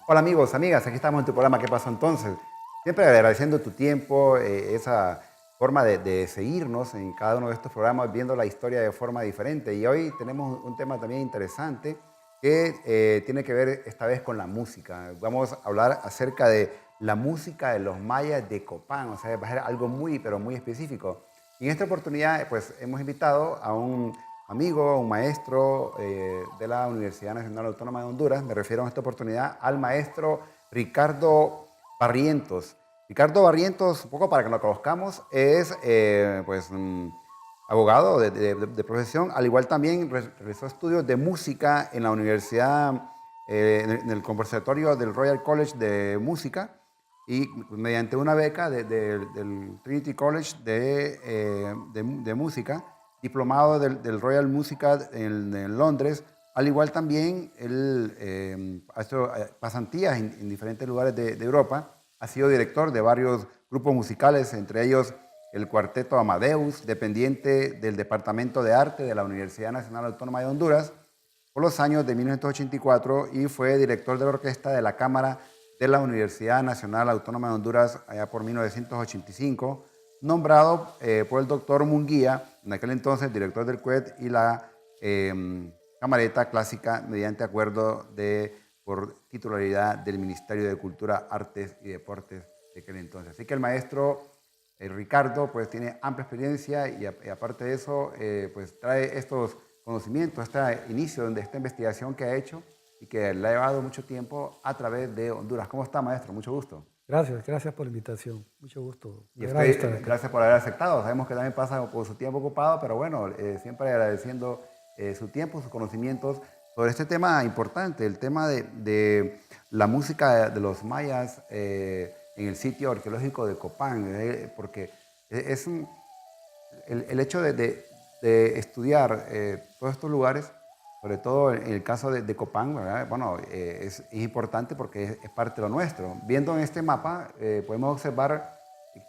Hola amigos, amigas, aquí estamos en tu programa ¿Qué pasó entonces? Siempre agradeciendo tu tiempo, esa forma de seguirnos en cada uno de estos programas, viendo la historia de forma diferente. Y hoy tenemos un tema también interesante que tiene que ver esta vez con la música. Vamos a hablar acerca de la música de los mayas de Copán, o sea, va a ser algo muy, pero muy específico. Y en esta oportunidad, pues hemos invitado a un amigo, un maestro de la Universidad Nacional Autónoma de Honduras. Me refiero en esta oportunidad al maestro Ricardo Barrientos. Ricardo Barrientos, un poco para que lo conozcamos, es pues, abogado de profesión, al igual también realizó estudios de música en la Universidad, en el Conservatorio del Royal College de Música y mediante una beca del Trinity College de Música, diplomado del Royal Music en Londres, al igual también él ha hecho pasantías en diferentes lugares de Europa, ha sido director de varios grupos musicales, entre ellos el Cuarteto Amadeus, dependiente del Departamento de Arte de la Universidad Nacional Autónoma de Honduras, por los años de 1984 y fue director de la orquesta de la Cámara de la Universidad Nacional Autónoma de Honduras allá por 1985, nombrado por el doctor Munguía, en aquel entonces director del CUET y la Camareta Clásica, mediante acuerdo por titularidad del Ministerio de Cultura, Artes y Deportes de aquel entonces. Así que el maestro Ricardo pues tiene amplia experiencia y aparte de eso pues trae estos conocimientos, este inicio de esta investigación que ha hecho y que le ha llevado mucho tiempo a través de Honduras. ¿Cómo está, maestro? Mucho gusto. Gracias, gracias por la invitación. Mucho gusto. Y Me agrada estar usted, acá. gracias por haber aceptado. Sabemos que también pasa por su tiempo ocupado, pero bueno, siempre agradeciendo su tiempo, sus conocimientos sobre este tema importante, el tema de la música de los mayas en el sitio arqueológico de Copán, porque es un, el hecho de estudiar todos estos lugares, sobre todo en el caso de Copán, ¿verdad? Bueno, es importante porque es parte de lo nuestro. Viendo en este mapa, podemos observar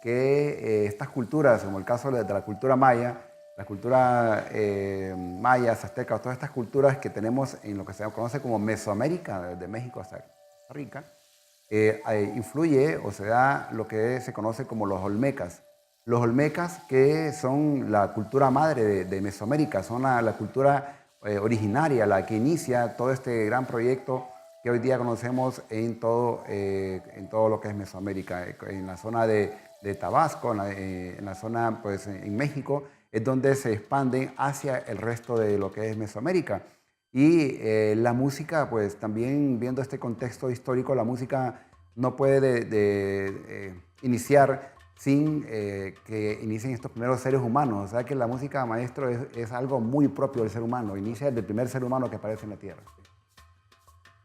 que estas culturas, como el caso de la cultura maya, la cultura maya, azteca, todas estas culturas que tenemos en lo que se conoce como Mesoamérica, desde México hasta Costa Rica, influye o se da lo que se conoce como los olmecas. Los olmecas que son la cultura madre de Mesoamérica, son la cultura originaria, la que inicia todo este gran proyecto que hoy día conocemos en todo lo que es Mesoamérica, en la zona de Tabasco, en la zona pues en México, es donde se expanden hacia el resto de lo que es Mesoamérica. Y la música, pues también viendo este contexto histórico, la música no puede iniciar sin que inicien estos primeros seres humanos. O sea que la música, maestro, es algo muy propio del ser humano. Inicia desde el primer ser humano que aparece en la Tierra.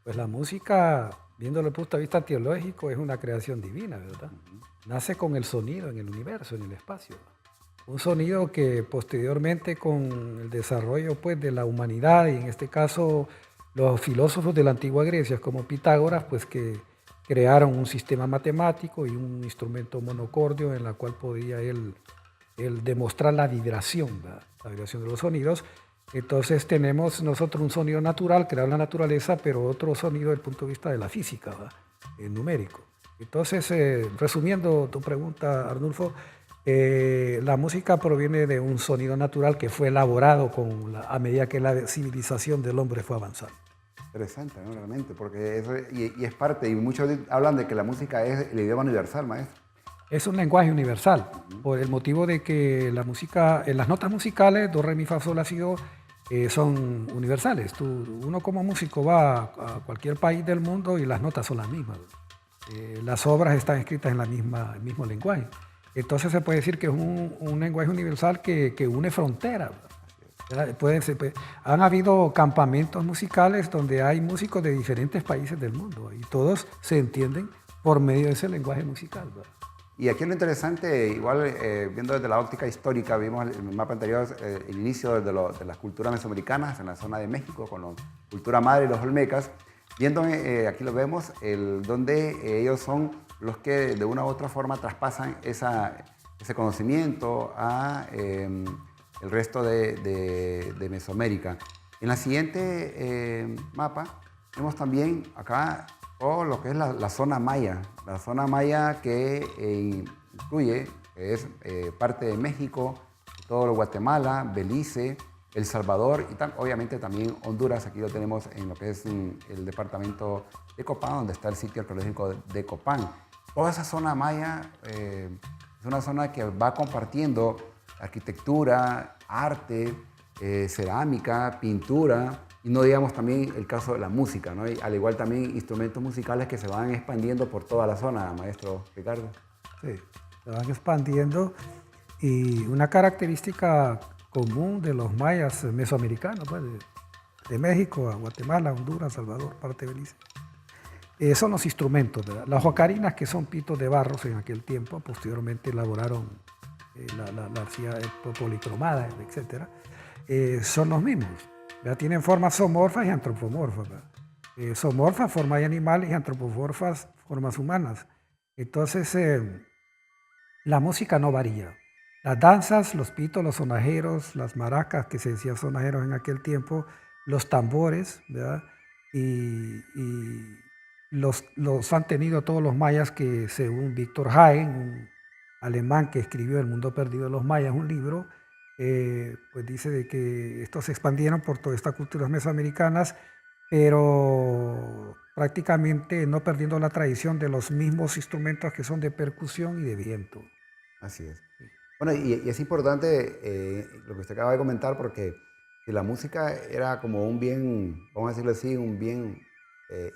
Pues la música, viéndolo desde el punto de vista teológico, es una creación divina, ¿verdad? Nace con el sonido en el universo, en el espacio. Un sonido que posteriormente con el desarrollo pues, de la humanidad, y en este caso los filósofos de la antigua Grecia como Pitágoras, pues que crearon un sistema matemático y un instrumento monocordio en la cual podía él demostrar la vibración, ¿verdad? La vibración de los sonidos. Entonces tenemos nosotros un sonido natural creado en la naturaleza, pero otro sonido desde el punto de vista de la física, ¿verdad? El numérico. Entonces, resumiendo tu pregunta, Arnulfo, la música proviene de un sonido natural que fue elaborado a medida que la civilización del hombre fue avanzando. Interesante, ¿no? Realmente, porque eso, y es parte, y muchos hablan de que la música es el idioma universal, maestro. Es un lenguaje universal, por el motivo de que la música, las notas musicales, do, re, mi, fa, sol, la, si, do, son universales. Uno como músico va a cualquier país del mundo y las notas son las mismas. Las obras están escritas en el mismo lenguaje. Entonces se puede decir que es un lenguaje universal que une fronteras. Han habido campamentos musicales donde hay músicos de diferentes países del mundo y todos se entienden por medio de ese lenguaje musical, ¿verdad? Y aquí lo interesante, igual viendo desde la óptica histórica, vimos en el mapa anterior el inicio de las culturas mesoamericanas en la zona de México con la cultura madre y los olmecas. Viendo, aquí lo vemos, donde ellos son los que de una u otra forma traspasan ese conocimiento a el resto de Mesoamérica. En la siguiente mapa vemos también acá o lo que es la zona maya. La zona maya que incluye, que es parte de México, todo lo Guatemala, Belice, El Salvador y obviamente también Honduras. Aquí lo tenemos en lo que es el departamento de Copán, donde está el sitio arqueológico de Copán. Toda esa zona maya es una zona que va compartiendo arquitectura, arte, cerámica, pintura, y no digamos también el caso de la música, ¿no? Y al igual también instrumentos musicales que se van expandiendo por toda la zona, maestro Ricardo. Sí, se van expandiendo, y una característica común de los mayas mesoamericanos, pues, de México a Guatemala, Honduras, Salvador, parte de Belice, son los instrumentos, ¿verdad? Las ocarinas, que son pitos de barros en aquel tiempo, posteriormente elaboraron la arcilla policromada, etc. Son los mismos, ¿verdad? Tienen formas zoomorfas y antropomorfas, ¿verdad? Zoomorfas, formas de animales, y antropomorfas, formas humanas. Entonces, la música no varía. Las danzas, los pitos, los sonajeros, las maracas, que se decían sonajeros en aquel tiempo, los tambores, ¿verdad? Y los han tenido todos los mayas, que según Víctor Hagen, un alemán que escribió El mundo perdido de los mayas, un libro, pues dice de que estos se expandieron por todas estas culturas mesoamericanas, pero prácticamente no perdiendo la tradición de los mismos instrumentos que son de percusión y de viento. Así es. Bueno, y es importante lo que usted acaba de comentar, porque si la música era como un bien, vamos a decirlo así, un bien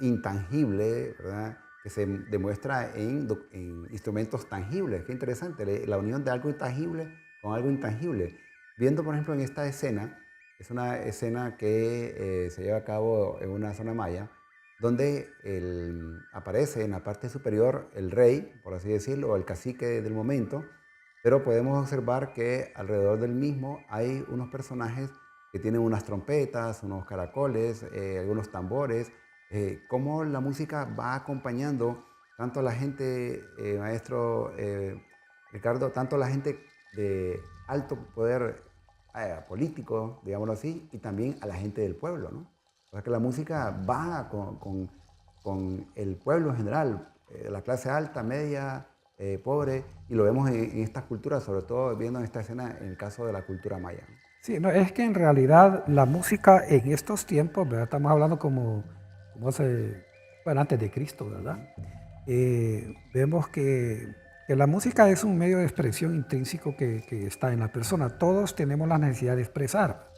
intangible, ¿verdad? Que se demuestra en instrumentos tangibles. Qué interesante, la unión de algo intangible con algo intangible. Viendo, por ejemplo, en esta escena, es una escena que se lleva a cabo en una zona maya, donde aparece en la parte superior el rey, por así decirlo, o el cacique del momento, pero podemos observar que alrededor del mismo hay unos personajes que tienen unas trompetas, unos caracoles, algunos tambores, cómo la música va acompañando tanto a la gente, maestro Ricardo, tanto a la gente de alto poder político, digámoslo así, y también a la gente del pueblo, ¿no? O sea que la música va con el pueblo en general, la clase alta, media, pobre, y lo vemos en estas culturas, sobre todo viendo en esta escena en el caso de la cultura maya, ¿no? Sí, no, es que en realidad la música en estos tiempos, ¿verdad? Estamos hablando como hace, bueno, antes de Cristo, ¿verdad? Vemos que la música es un medio de expresión intrínseco que está en la persona. Todos tenemos la necesidad de expresar.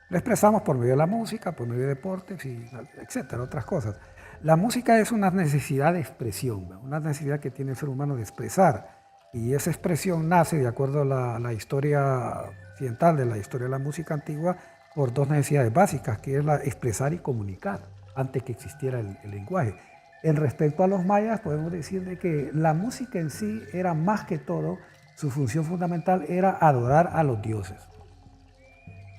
Lo expresamos por medio de la música, por medio de deportes, y etcétera, otras cosas. La música es una necesidad de expresión, ¿verdad? Una necesidad que tiene el ser humano de expresar. Y esa expresión nace, de acuerdo a la historia occidental, de la historia de la música antigua, por dos necesidades básicas, que es la expresar y comunicar, antes que existiera el lenguaje. En respecto a los mayas, podemos decir de que la música en sí era más que todo, su función fundamental era adorar a los dioses.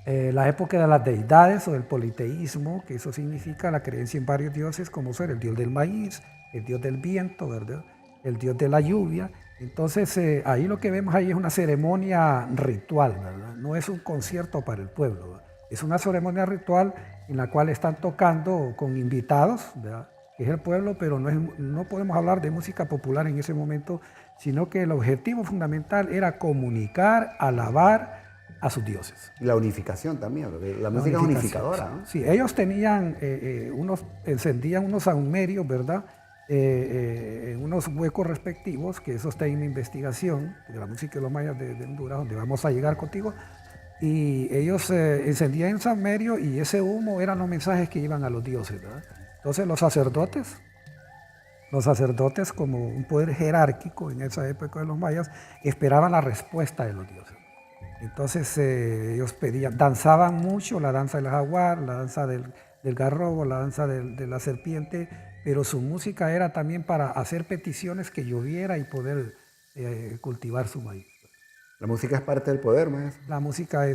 La época de las deidades o del politeísmo, que eso significa la creencia en varios dioses, como ser el dios del maíz, el dios del viento, ¿verdad? El dios de la lluvia. Entonces, ahí lo que vemos ahí es una ceremonia ritual, ¿verdad? No es un concierto para el pueblo, ¿verdad? Es una ceremonia ritual en la cual están tocando con invitados, ¿verdad? Que es el pueblo, pero no podemos hablar de música popular en ese momento, sino que el objetivo fundamental era comunicar, alabar a sus dioses. Y la unificación también, porque la música es unificadora, ¿no? Sí, ellos tenían encendían unos saumerios, ¿verdad? En unos huecos respectivos, que eso está en la investigación de la música de los mayas de Honduras, donde vamos a llegar contigo, y ellos encendían el saumerio, y ese humo eran los mensajes que iban a los dioses, ¿verdad? Entonces los sacerdotes como un poder jerárquico en esa época de los mayas, esperaban la respuesta de los dioses. Entonces ellos danzaban mucho, la danza del jaguar, la danza del garrobo, la danza de la serpiente, pero su música era también para hacer peticiones, que lloviera y poder cultivar su maíz. La música es parte del poder, maestro. La música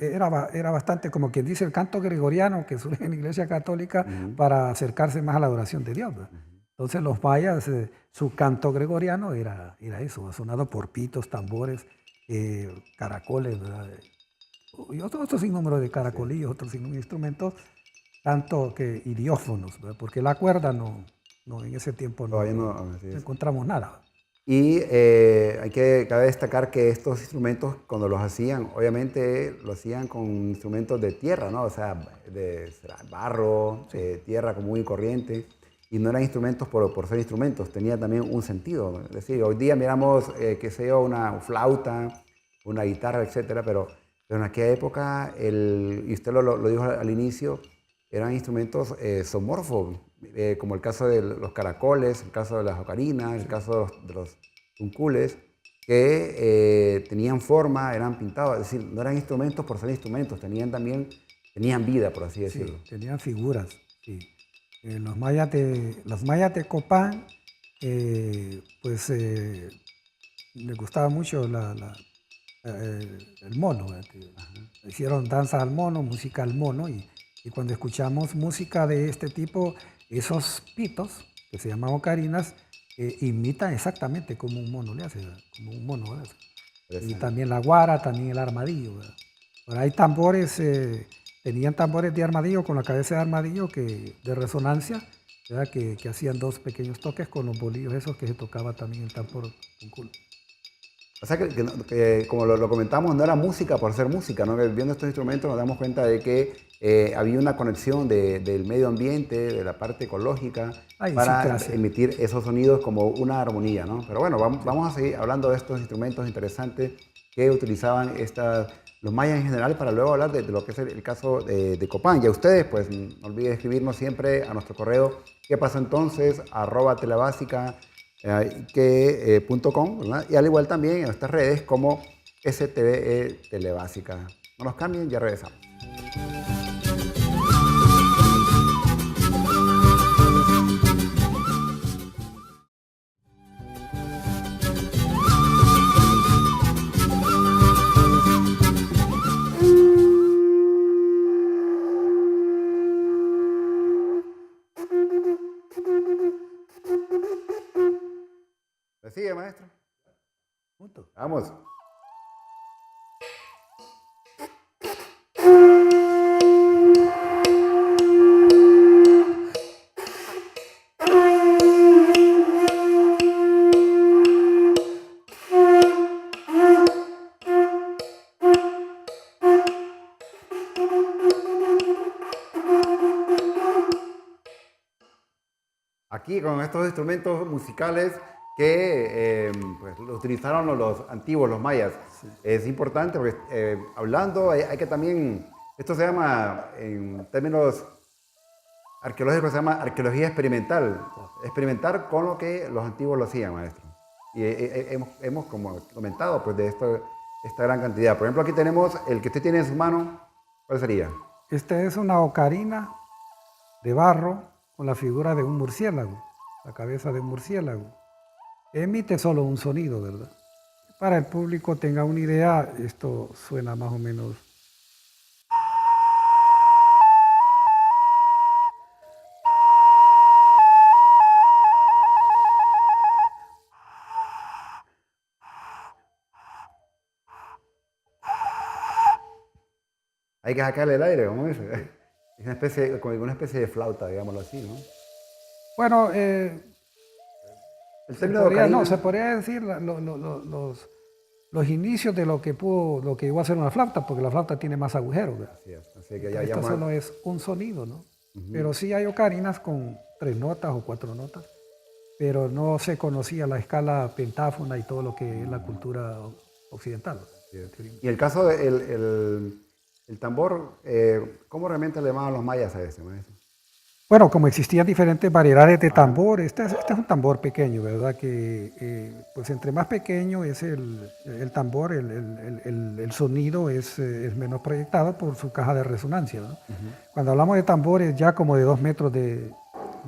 era bastante, como quien dice, el canto gregoriano que surge en la Iglesia Católica para acercarse más a la adoración de Dios, ¿verdad? Entonces los mayas, su canto gregoriano era eso, sonado por pitos, tambores, caracoles, ¿verdad? Y otros sinnúmero de caracolillos, otros sinnúmero de instrumentos, tanto que idiófonos, ¿verdad? Porque la cuerda en ese tiempo Todavía no, así no es. encontramos nada. Y cabe destacar que estos instrumentos, cuando los hacían, obviamente lo hacían con instrumentos de tierra, ¿no? O sea, de barro, tierra común y corriente. Y no eran instrumentos por ser instrumentos, tenía también un sentido. Es decir, hoy día miramos, qué sé yo, una flauta, una guitarra, etcétera, pero en aquella época, y usted lo dijo al inicio, eran instrumentos zoomorfos, como el caso de los caracoles, el caso de las ocarinas, el caso de los tuncules, que tenían forma, eran pintados, es decir, no eran instrumentos por ser instrumentos, tenían vida, por así decirlo. Sí, tenían figuras, sí. Los mayas de Copán, pues les gustaba mucho el mono. Hicieron danza al mono, música al mono, y cuando escuchamos música de este tipo, esos pitos, que se llaman ocarinas, imitan exactamente como un mono le hace, ¿verdad? Como un mono, ¿verdad? Y también la guara, también el armadillo, ¿verdad? Ahora hay tambores, tenían tambores de armadillo con la cabeza de armadillo de resonancia, ¿verdad? Que hacían dos pequeños toques con los bolillos esos que se tocaba también el tambor con culo. O sea que como lo comentamos, no era música por ser música, ¿no? Que viendo estos instrumentos nos damos cuenta de que había una conexión del medio ambiente, de la parte ecológica, para emitir esos sonidos como una armonía, ¿no? Pero bueno, vamos a seguir hablando de estos instrumentos interesantes que utilizaban los mayas en general, para luego hablar de lo que es el caso de Copán. Y a ustedes, pues no olviden escribirnos siempre a nuestro correo, ¿qué pasa entonces? @telebásica .com, ¿verdad? Y al igual también en nuestras redes como STVE Telebásica. No nos cambien, ya regresamos. ¿Me sigue, maestro? Punto. Vamos. Aquí con estos instrumentos musicales que pues, los utilizaron los antiguos, los mayas. Sí. Es importante porque hablando hay que también, esto se llama en términos arqueológicos, se llama arqueología experimental. Experimentar con lo que los antiguos lo hacían, maestro. Y hemos como comentado pues, de esta gran cantidad. Por ejemplo, aquí tenemos el que usted tiene en su mano. ¿Cuál sería? Esta es una ocarina de barro con la figura de un murciélago, la cabeza de un murciélago. Emite solo un sonido, ¿verdad? Para el público tenga una idea, esto suena más o menos. Hay que sacarle el aire, como dice. Es como una especie de flauta, digámoslo así, ¿no? Bueno, se podría decir los inicios de lo que iba a ser una flauta, porque la flauta tiene más agujeros, ¿verdad? Así que esto solo es un sonido, ¿no? Pero sí hay ocarinas con 3 notas o 4 notas, pero no se conocía la escala pentáfona y todo lo que es la cultura occidental. Y el caso del el tambor, ¿cómo realmente le llamaban los mayas a ese, maestro? Bueno, como existían diferentes variedades de tambor, este es un tambor pequeño, ¿verdad? Que pues entre más pequeño es el tambor, el sonido es menos proyectado por su caja de resonancia, ¿no? Cuando hablamos de tambores ya como de 2 metros de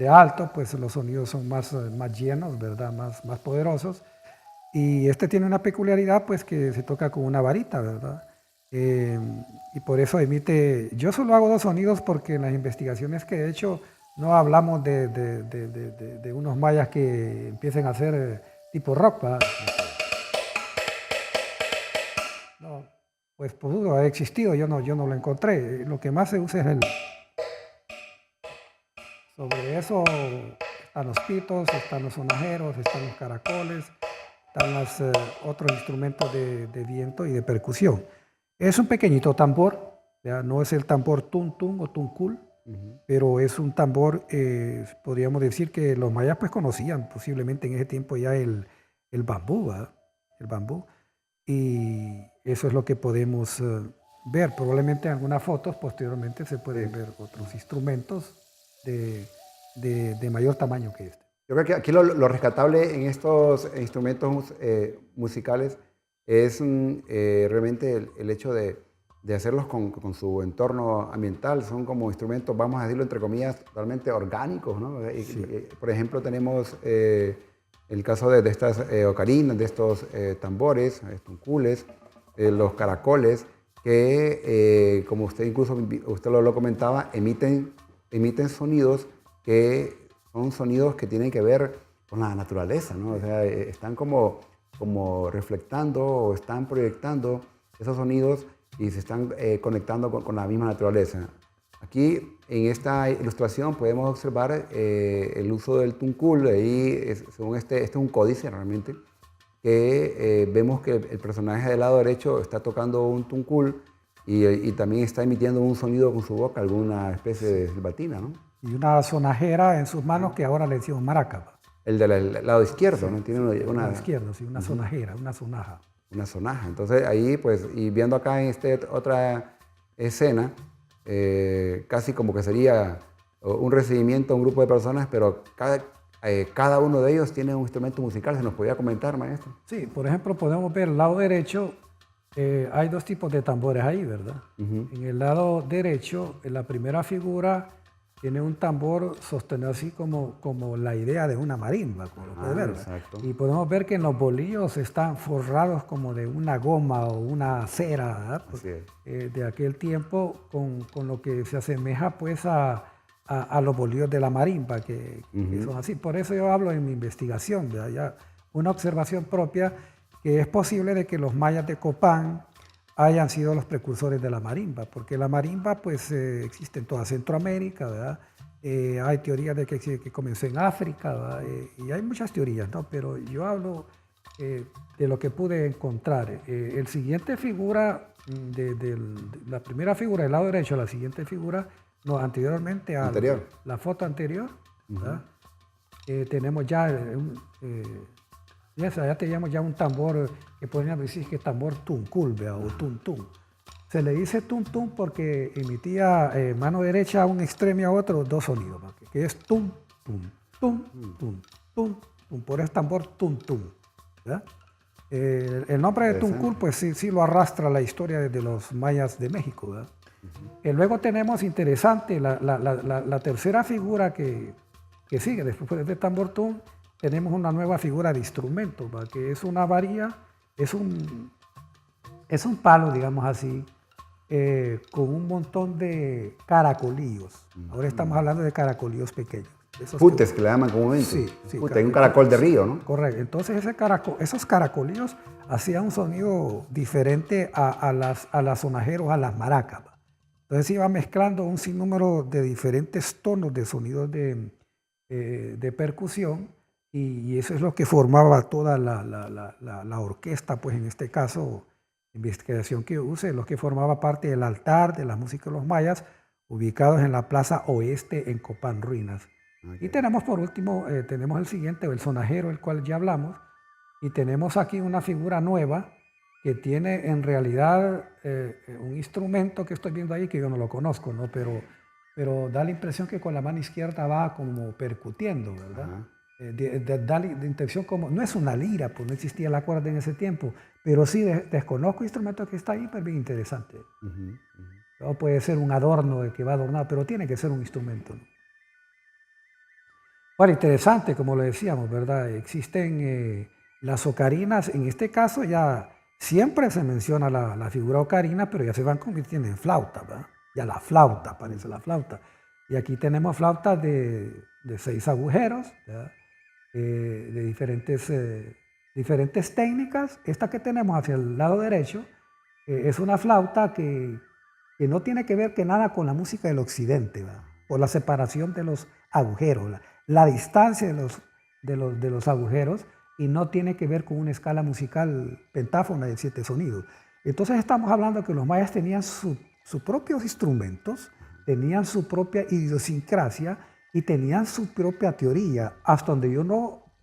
alto, pues los sonidos son más llenos, ¿verdad? Más poderosos. Y este tiene una peculiaridad, pues que se toca con una varita, ¿verdad? Y por eso emite, yo solo hago 2 sonidos porque en las investigaciones que he hecho no hablamos de unos mayas que empiecen a hacer tipo rock, ¿verdad? No, pues pudo haber existido, yo no lo encontré. Lo que más se usa es Sobre eso están los pitos, están los sonajeros, están los caracoles, están los otros instrumentos de viento y de percusión. Es un pequeñito tambor, ¿ya? No es el tambor tun-tun o tuncul, pero es un tambor, podríamos decir que los mayas pues conocían posiblemente en ese tiempo ya el bambú, ¿verdad? El bambú. Y eso es lo que podemos ver. Probablemente en algunas fotos posteriormente se pueden ver otros instrumentos de mayor tamaño que este. Yo creo que aquí lo rescatable en estos instrumentos musicales es realmente el hecho de hacerlos con su entorno ambiental. Son como instrumentos, vamos a decirlo entre comillas, totalmente orgánicos, ¿no? Sí. Por ejemplo, tenemos el caso de estas ocarinas, de estos tambores, tuncules, los caracoles, que como usted incluso usted lo comentaba, emiten sonidos que son sonidos que tienen que ver con la naturaleza, ¿no? O sea, están como reflectando o están proyectando esos sonidos y se están conectando con la misma naturaleza. Aquí en esta ilustración podemos observar el uso del tuncul. Ahí, según este es un códice realmente, que vemos que el personaje del lado derecho está tocando un tuncul y también está emitiendo un sonido con su boca, alguna especie de silbatina, ¿no? Y una sonajera en sus manos que ahora le decimos maraca. El del lado izquierdo, Sí, ¿no? Tiene una lado izquierdo, sí, una sonajera, una sonaja. Una sonaja. Entonces ahí, pues, y viendo acá en otra escena, casi como que sería un recibimiento a un grupo de personas, pero cada uno de ellos tiene un instrumento musical. ¿Se nos podía comentar, maestro? Sí, por ejemplo, podemos ver el lado derecho, hay dos tipos de tambores ahí, ¿verdad? En el lado derecho, en la primera figura, tiene un tambor sostenido así como la idea de una marimba, como lo puede ver. Exacto. Y podemos ver que en los bolillos están forrados como de una goma o una cera, ¿verdad? Así es. De aquel tiempo, con lo que se asemeja pues a los bolillos de la marimba, que son así. Por eso yo hablo en mi investigación, ¿verdad? Ya una observación propia, que es posible de que los mayas de Copán hayan sido los precursores de la marimba, porque la marimba pues existe en toda Centroamérica, ¿verdad? Hay teorías de que comenzó en África, ¿verdad? Y hay muchas teorías, ¿no? Pero yo hablo de lo que pude encontrar. El siguiente figura, la primera figura del lado derecho, la siguiente figura, no, anteriormente a la foto anterior, ¿verdad? Tenemos ya ya teníamos ya un tambor que podríamos decir que es tambor tuncul, o tum-tum. Se le dice tum-tum porque emitía mano derecha a un extremo y a otro dos sonidos, ¿no? Que es tum, tum, tum, tum, tum, tum. Por eso tambor tum-tum. El nombre de tuncul pues sí lo arrastra la historia desde los mayas de México, ¿verdad? Luego tenemos interesante la tercera figura que sigue después de tambor tum. Tenemos una nueva figura de instrumento, ¿va? Que es una varilla, es un palo, digamos así, con un montón de caracolillos. Ahora estamos hablando de caracolillos pequeños. Putes, que le llaman comúnmente. Sí. Pute, un caracol de río, ¿no? Correcto. Entonces esos caracolillos hacían un sonido diferente a las sonajeros, a las maracas, ¿va? Entonces iba mezclando un sinnúmero de diferentes tonos de sonidos de percusión. Y eso es lo que formaba toda la orquesta, pues en este caso, investigación que use, lo que formaba parte del altar de la música de los mayas, ubicados en la plaza oeste en Copán Ruinas. Okay. Y tenemos por último, tenemos el siguiente, el sonajero, el cual ya hablamos, y tenemos aquí una figura nueva que tiene en realidad un instrumento que estoy viendo ahí que yo no lo conozco, ¿no? Pero da la impresión que con la mano izquierda va como percutiendo, ¿verdad? Da la intención como, no es una lira, pues no existía la cuerda en ese tiempo, pero sí desconozco el instrumento que está ahí, pero bien interesante. O puede ser un adorno que va adornado, pero tiene que ser un instrumento, ¿no? Bueno, interesante, como lo decíamos, ¿verdad? Existen las ocarinas, en este caso ya siempre se menciona la figura ocarina, pero ya se van convirtiendo en flauta, ¿verdad? Ya la flauta, parece la flauta. Y aquí tenemos flautas de 6 agujeros, ¿verdad? De diferentes técnicas. Esta que tenemos hacia el lado derecho es una flauta que no tiene que ver que nada con la música del occidente, ¿verdad? por la separación de los agujeros, la distancia de los agujeros, y no tiene que ver con una escala musical pentáfona de 7 sonidos. Entonces estamos hablando que los mayas tenían sus propios instrumentos, tenían su propia idiosincrasia y tenían su propia teoría. Hasta donde yo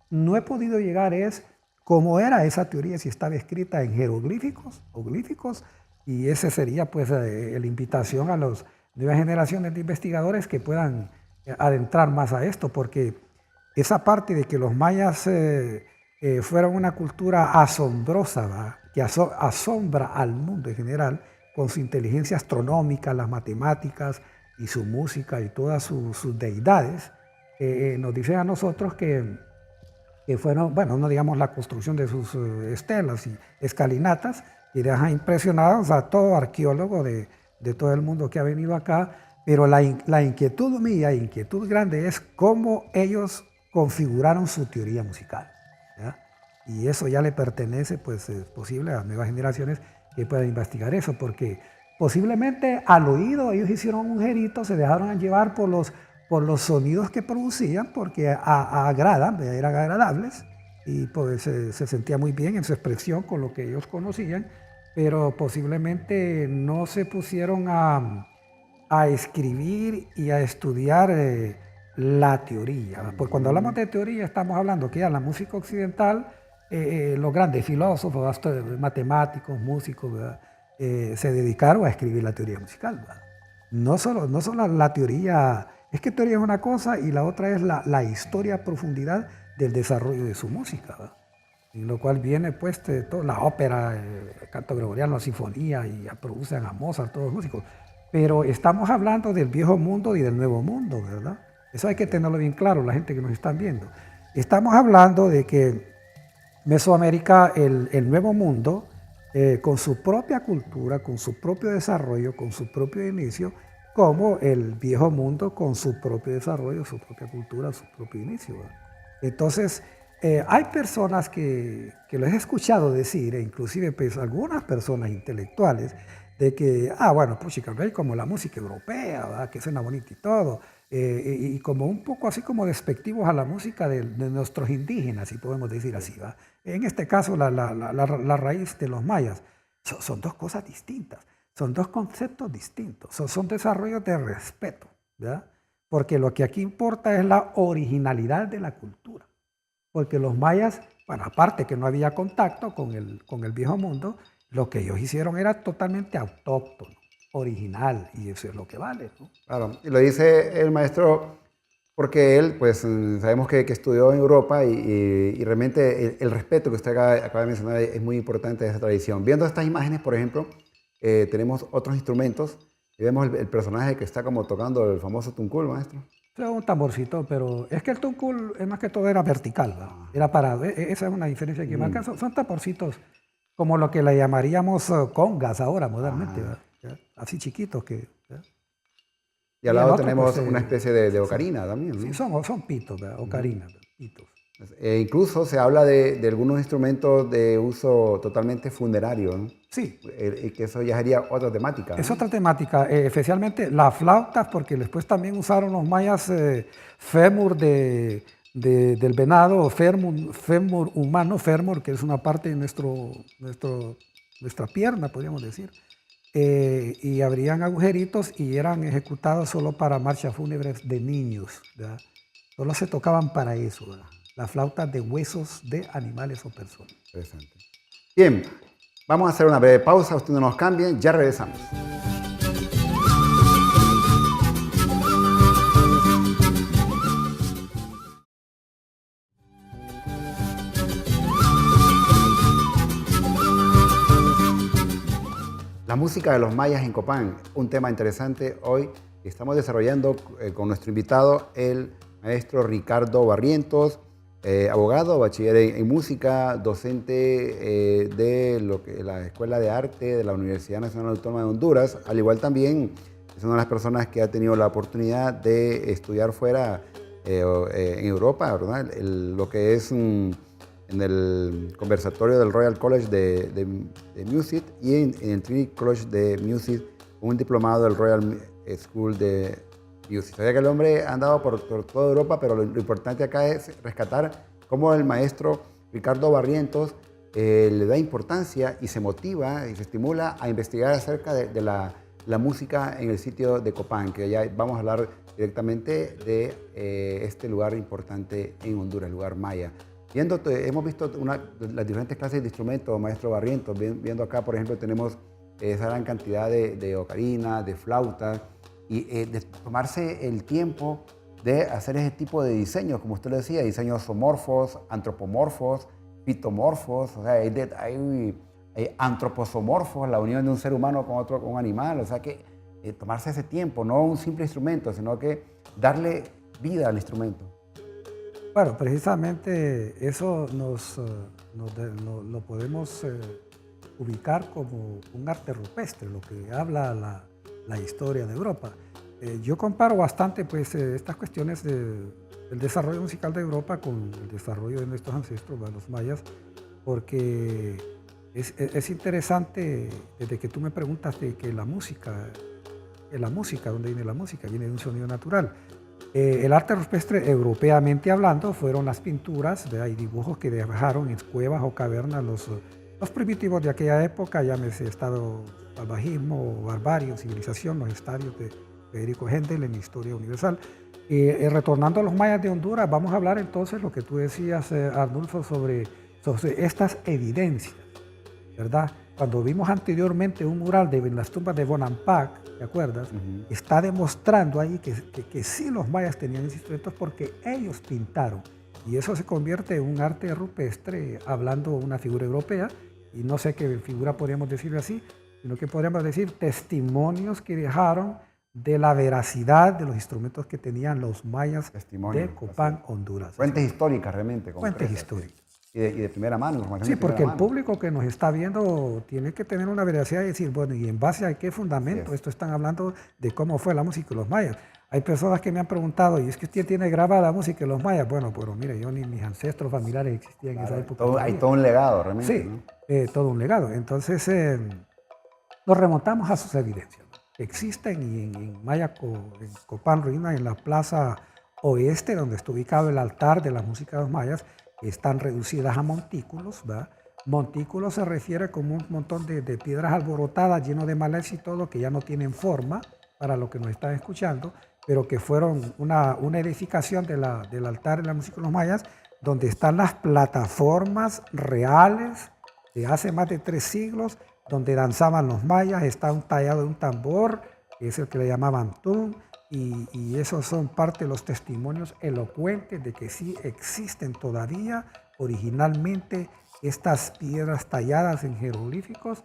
no he podido llegar es cómo era esa teoría, si estaba escrita en jeroglíficos o glíficos, y ese sería pues la invitación a las nuevas generaciones de investigadores que puedan adentrar más a esto, porque esa parte de que los mayas fueron una cultura asombrosa, ¿va? Que asombra al mundo en general con su inteligencia astronómica, las matemáticas y su música y todas sus deidades, nos dicen a nosotros que fueron, bueno, no digamos la construcción de sus estelas y escalinatas, y deja impresionados a todo arqueólogo de todo el mundo que ha venido acá, pero la inquietud mía, inquietud grande, es cómo ellos configuraron su teoría musical, ¿ya? Y eso ya le pertenece, pues es posible a nuevas generaciones que puedan investigar eso, porque posiblemente al oído ellos hicieron un agujerito, se dejaron llevar por los sonidos que producían, porque eran agradables, y pues se sentía muy bien en su expresión con lo que ellos conocían, pero posiblemente no se pusieron a escribir y a estudiar la teoría. Porque cuando hablamos de teoría estamos hablando que ya la música occidental, los grandes filósofos, hasta matemáticos, músicos, se dedicaron a escribir la teoría musical, ¿verdad? No solo la teoría, es que teoría es una cosa y la otra es la historia a profundidad del desarrollo de su música, ¿verdad? En lo cual viene pues toda la ópera, el canto gregoriano, la sinfonía, y ya producen a Mozart, todos los músicos. Pero estamos hablando del viejo mundo y del nuevo mundo, ¿verdad? Eso hay que tenerlo bien claro, la gente que nos están viendo. Estamos hablando de que Mesoamérica, el nuevo mundo, con su propia cultura, con su propio desarrollo, con su propio inicio, como el viejo mundo con su propio desarrollo, su propia cultura, su propio inicio, ¿verdad? Entonces, hay personas que les he escuchado decir, e inclusive pues, algunas personas intelectuales, de que, bueno, pues chica, hay como la música europea, ¿verdad? Que suena bonito y todo, y como un poco así como despectivos a la música de nuestros indígenas, si podemos decir así, ¿verdad? En este caso, la raíz de los mayas. Son dos cosas distintas, son dos conceptos distintos, son desarrollos de respeto, ¿verdad? Porque lo que aquí importa es la originalidad de la cultura. Porque los mayas, bueno, aparte que no había contacto con el viejo mundo, lo que ellos hicieron era totalmente autóctono, original, y eso es lo que vale, ¿no? Claro, y lo dice el maestro porque él, pues sabemos que estudió en Europa y realmente el respeto que usted acaba de mencionar es muy importante de esa tradición. Viendo estas imágenes, por ejemplo, tenemos otros instrumentos y vemos el personaje que está como tocando el famoso tuncul, maestro. Era un tamborcito, pero es que el tuncul más que todo era vertical, ¿verdad? Era parado. Esa es una diferencia que marca. Son tamborcitos como lo que le llamaríamos congas ahora, modernamente, ¿verdad? Así chiquitos que... ¿verdad? Y al lado tenemos una especie de ocarina también, ¿no? Sí, son pitos, ¿verdad? Ocarinas, pitos. Incluso se habla de algunos instrumentos de uso totalmente funerario, ¿no? Sí. Que eso ya sería otra temática, ¿no? Es otra temática, especialmente las flautas, porque después también usaron los mayas fémur del venado, fémur humano, fémur, que es una parte de nuestra pierna, podríamos decir. Y habrían agujeritos y eran ejecutados solo para marchas fúnebres de niños, ¿verdad? Solo se tocaban para eso, ¿verdad? Las flautas de huesos de animales o personas. Interesante. Bien, vamos a hacer una breve pausa, ustedes no nos cambien, ya regresamos. La música de los mayas en Copán, un tema interesante hoy que estamos desarrollando con nuestro invitado, el maestro Ricardo Barrientos, abogado, bachiller en música, docente de la Escuela de Arte de la Universidad Nacional Autónoma de Honduras, al igual también es una de las personas que ha tenido la oportunidad de estudiar fuera en Europa, ¿verdad? Lo que es en el conversatorio del Royal College de Music y en el Trinity College de Music, un diplomado del Royal School de Y usted sabía que el hombre ha andado por toda Europa, pero lo importante acá es rescatar cómo el maestro Ricardo Barrientos le da importancia y se motiva y se estimula a investigar acerca de la música en el sitio de Copán, que ya vamos a hablar directamente de este lugar importante en Honduras, el lugar maya. Hemos visto las diferentes clases de instrumentos, maestro Barrientos, viendo acá, por ejemplo, tenemos esa gran cantidad de ocarina, de flauta, y de tomarse el tiempo de hacer ese tipo de diseños, como usted lo decía, diseños zoomorfos, antropomorfos, fitomorfos, o sea, hay antroposomorfos, la unión de un ser humano con un animal, o sea que tomarse ese tiempo, no un simple instrumento, sino que darle vida al instrumento. Bueno, precisamente eso lo podemos ubicar como un arte rupestre, lo que habla la historia de Europa. Yo comparo bastante pues, estas cuestiones del desarrollo musical de Europa con el desarrollo de nuestros ancestros, los mayas, porque es interesante desde que tú me preguntas de que la música, ¿dónde viene la música? Viene de un sonido natural. El arte rupestre, europeamente hablando, fueron las pinturas, hay dibujos que dejaron en cuevas o cavernas los primitivos de aquella época, llámese estado salvajismo, barbarie, civilización, los estadios de Federico Händel en Historia Universal. Retornando a los mayas de Honduras, vamos a hablar entonces lo que tú decías, Arnulfo, sobre estas evidencias, ¿verdad? Cuando vimos anteriormente un mural de las tumbas de Bonampak, ¿te acuerdas? Está demostrando ahí que sí los mayas tenían instrumentos porque ellos pintaron. Y eso se convierte en un arte rupestre, hablando de una figura europea, y no sé qué figura podríamos decir así, sino que podríamos decir testimonios que dejaron de la veracidad de los instrumentos que tenían los mayas de Copán, Honduras. Fuentes históricas realmente. Fuentes históricas. Y de primera mano. Sí, porque el público que nos está viendo tiene que tener una veracidad y decir, bueno, ¿y en base a qué fundamento? Esto están hablando de cómo fue la música de los mayas. Hay personas que me han preguntado, ¿y es que usted tiene grabada la música de los mayas? Bueno, pero mire, yo ni mis ancestros familiares existían en esa época. Hay todo un legado realmente. Sí, ¿no? Todo un legado. Entonces, nos remontamos a sus evidencias. Existen y en en Copán, Ruina, en la plaza oeste, donde está ubicado el altar de la música de los mayas, están reducidas a montículos, ¿verdad? Montículos se refiere como un montón de piedras alborotadas, lleno de maleza y todo, que ya no tienen forma para lo que nos están escuchando, pero que fueron una edificación del altar de la música de los mayas, donde están las plataformas reales de hace más de 3 siglos, donde danzaban los mayas. Está un tallado de un tambor, que es el que le llamaban tun, y esos son parte de los testimonios elocuentes de que sí existen todavía originalmente estas piedras talladas en jeroglíficos,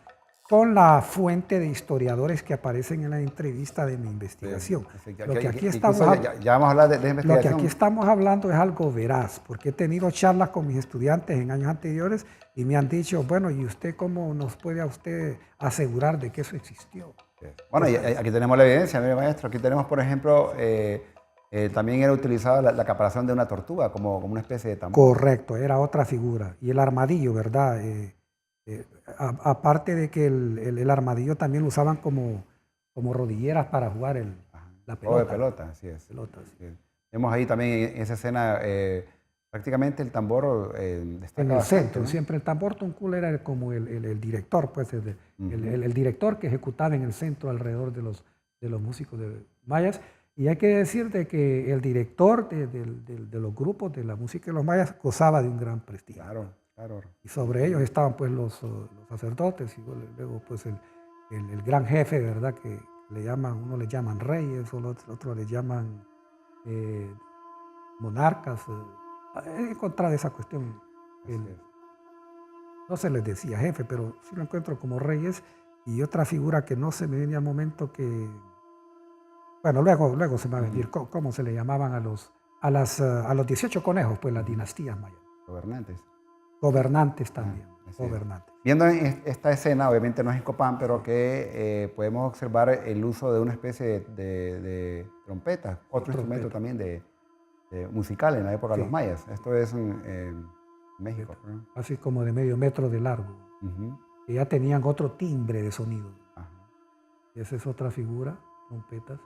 con la fuente de historiadores que aparecen en la entrevista de mi investigación. Lo que aquí estamos ya vamos a hablar de investigación. Lo que aquí estamos hablando es algo veraz, porque he tenido charlas con mis estudiantes en años anteriores y me han dicho, bueno, ¿y usted cómo nos puede a usted asegurar de que eso existió? Bueno, y aquí tenemos la evidencia, mire, maestro. Aquí tenemos, por ejemplo, también era utilizada la caparazón de una tortuga como una especie de tambor. Correcto, era otra figura. Y el armadillo, ¿verdad? Aparte de que el armadillo también lo usaban como rodilleras para jugar la pelota. O de pelota, así es. Pelotas. Sí. Vemos ahí también en esa escena, prácticamente el tambor destaca en el bastante, centro, ¿no? Siempre el tambor tuncul era como el director, pues el director que ejecutaba en el centro alrededor de los músicos de mayas. Y hay que decir de que el director de los grupos de la música de los mayas gozaba de un gran prestigio. Claro, claro. Y sobre ellos estaban pues los sacerdotes y luego pues el gran jefe, ¿verdad? Que uno le llaman reyes, otros le llaman monarcas. He encontrado esa cuestión. No se les decía jefe, pero sí lo encuentro como reyes. Y otra figura que no se me viene al momento que... Bueno, luego se me va a venir cómo se le llamaban a los 18 conejos, pues las dinastías mayas. Gobernantes. Gobernantes también. Gobernantes. Viendo esta escena, obviamente no es en Copán, pero que podemos observar el uso de una especie de trompeta, otro instrumento también musical en la época de los mayas. Esto es en México. ¿No? Así como de medio metro de largo. Que ya tenían otro timbre de sonido. Y esa es otra figura, trompetas.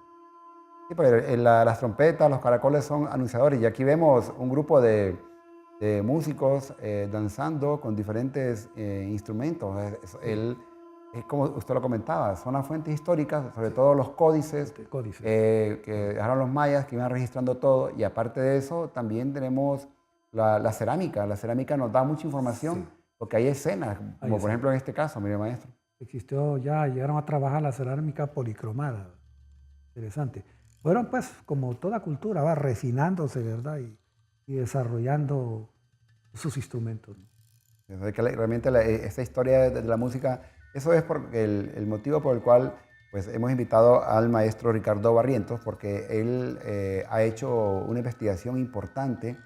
Sí, pero las trompetas, los caracoles son anunciadores y aquí vemos un grupo de músicos danzando con diferentes instrumentos. Es como usted lo comentaba, son las fuentes históricas, sobre todo los códices Códices. que dejaron los mayas, que iban registrando todo. Y aparte de eso, también tenemos la cerámica. La cerámica nos da mucha información Sí. porque hay escenas, como por escenas. ejemplo en este caso, mire maestro. Existió ya, llegaron a trabajar la cerámica policromada. Interesante. Fueron pues, como toda cultura, va refinándose, ¿verdad? Y desarrollando sus instrumentos. O sea, que realmente esta historia de la música, eso es porque el motivo por el cual pues, hemos invitado al maestro Ricardo Barrientos, porque él ha hecho una investigación importante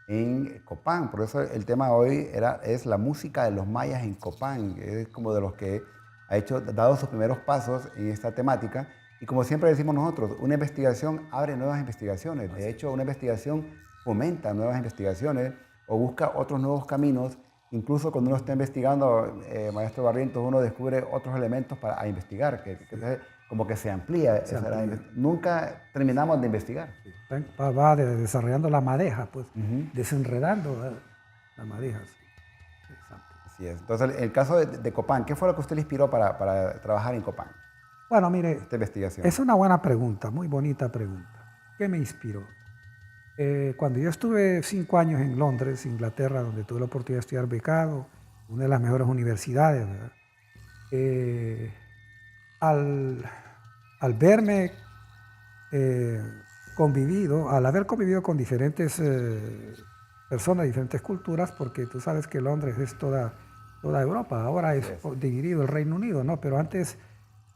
en Copán. Por eso el tema hoy es la música de los mayas en Copán. Es como de los que dado sus primeros pasos en esta temática. Y como siempre decimos nosotros, una investigación abre nuevas investigaciones. De hecho, una investigación fomenta nuevas investigaciones o busca otros nuevos caminos. Incluso cuando uno está investigando, maestro Barrientos, uno descubre otros elementos para investigar, como que se amplía. Nunca terminamos de investigar. Va desarrollando la madeja, pues, desenredando la madeja. Sí. Así es. Entonces, el caso de Copán, ¿qué fue lo que usted le inspiró para trabajar en Copán? Bueno, mire, esta investigación. Es una buena pregunta, muy bonita pregunta. ¿Qué me inspiró? Cuando yo estuve 5 años en Londres, Inglaterra, donde tuve la oportunidad de estudiar becado, una de las mejores universidades, ¿verdad? Al verme al haber convivido con diferentes personas, diferentes culturas, porque tú sabes que Londres es toda Europa, ahora es dividido el Reino Unido, ¿no? Pero antes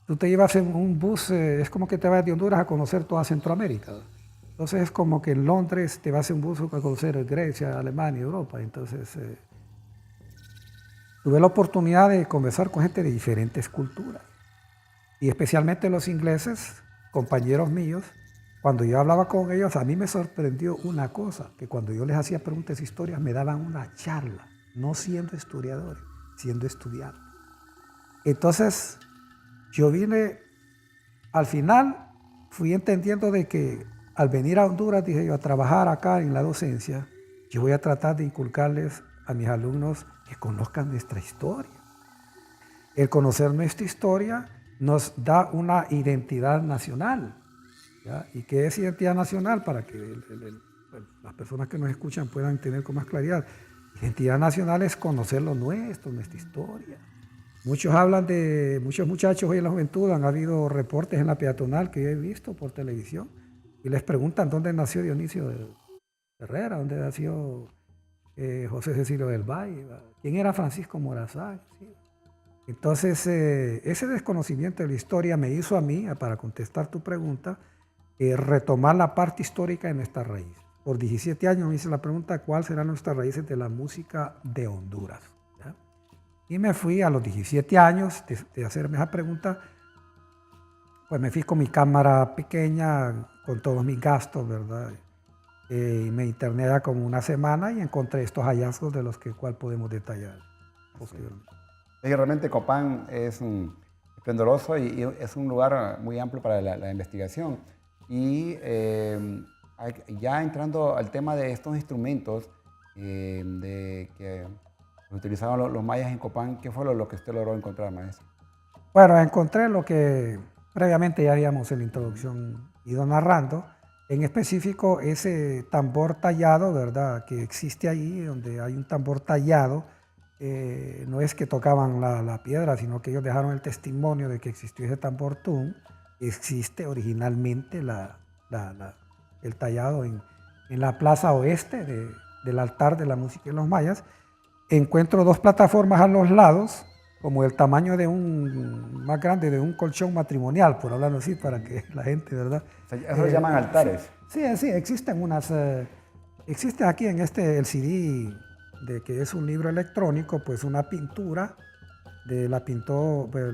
tú te ibas en un bus, es como que te vas de Honduras a conocer toda Centroamérica. Entonces es como que en Londres te vas en bus a conocer Grecia, Alemania, Europa. Entonces tuve la oportunidad de conversar con gente de diferentes culturas. Y especialmente los ingleses, compañeros míos, cuando yo hablaba con ellos, a mí me sorprendió una cosa, que cuando yo les hacía preguntas e historias me daban una charla, no siendo historiadores, siendo estudiantes. Entonces yo al final fui entendiendo de que al venir a Honduras, dije yo, a trabajar acá en la docencia, yo voy a tratar de inculcarles a mis alumnos que conozcan nuestra historia. El conocer nuestra historia nos da una identidad nacional. ¿Ya? ¿Y qué es identidad nacional? Para que las personas que nos escuchan puedan tener con más claridad. Identidad nacional es conocer lo nuestro, nuestra historia. Muchos muchachos hoy en la juventud, han habido reportes en la peatonal que yo he visto por televisión y les preguntan dónde nació Dionisio Herrera, dónde nació José Cecilio del Valle, quién era Francisco Morazán. ¿Sí? Entonces, ese desconocimiento de la historia me hizo a mí, para contestar tu pregunta, retomar la parte histórica de nuestra raíz. Por 17 años me hice la pregunta, ¿cuáles serán nuestras raíces de la música de Honduras? ¿Ya? Y me fui a los 17 años de hacerme esa pregunta, pues me fui con mi cámara pequeña, con todos mis gastos, ¿verdad? Y me interné ya como una semana y encontré estos hallazgos de los cual podemos detallar posteriormente. Sí, realmente Copán es esplendoroso y es un lugar muy amplio para la investigación. Y ya entrando al tema de estos instrumentos que utilizaban los mayas en Copán, ¿qué fue lo que usted logró encontrar, maestro? Bueno, encontré lo que previamente ya habíamos en la introducción ido narrando, en específico ese tambor tallado, ¿verdad?, que existe ahí, donde hay un tambor tallado. No es que tocaban la piedra, sino que ellos dejaron el testimonio de que existió ese tambor tun. Existe originalmente el tallado en la plaza oeste del altar de la música de los mayas. Encuentro 2 plataformas a los lados, como el tamaño más grande de un colchón matrimonial, por hablarlo así, para que la gente, ¿verdad? Eso se llaman altares. Sí, existen existe aquí en el CD, de que es un libro electrónico, pues una pintura, la pintó, pues,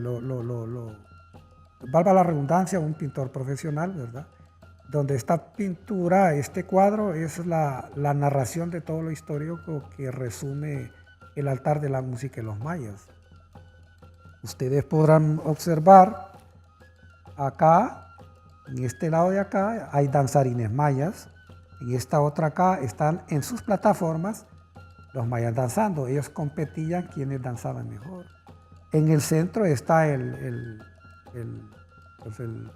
valga la redundancia, un pintor profesional, ¿verdad? Donde esta pintura, este cuadro, es la narración de todo lo histórico que resume el altar de la música de los mayas. Ustedes podrán observar acá En este lado de acá hay danzarines mayas. En esta otra acá están en sus plataformas los mayas danzando. Ellos competían quienes danzaban mejor. En el centro está pues el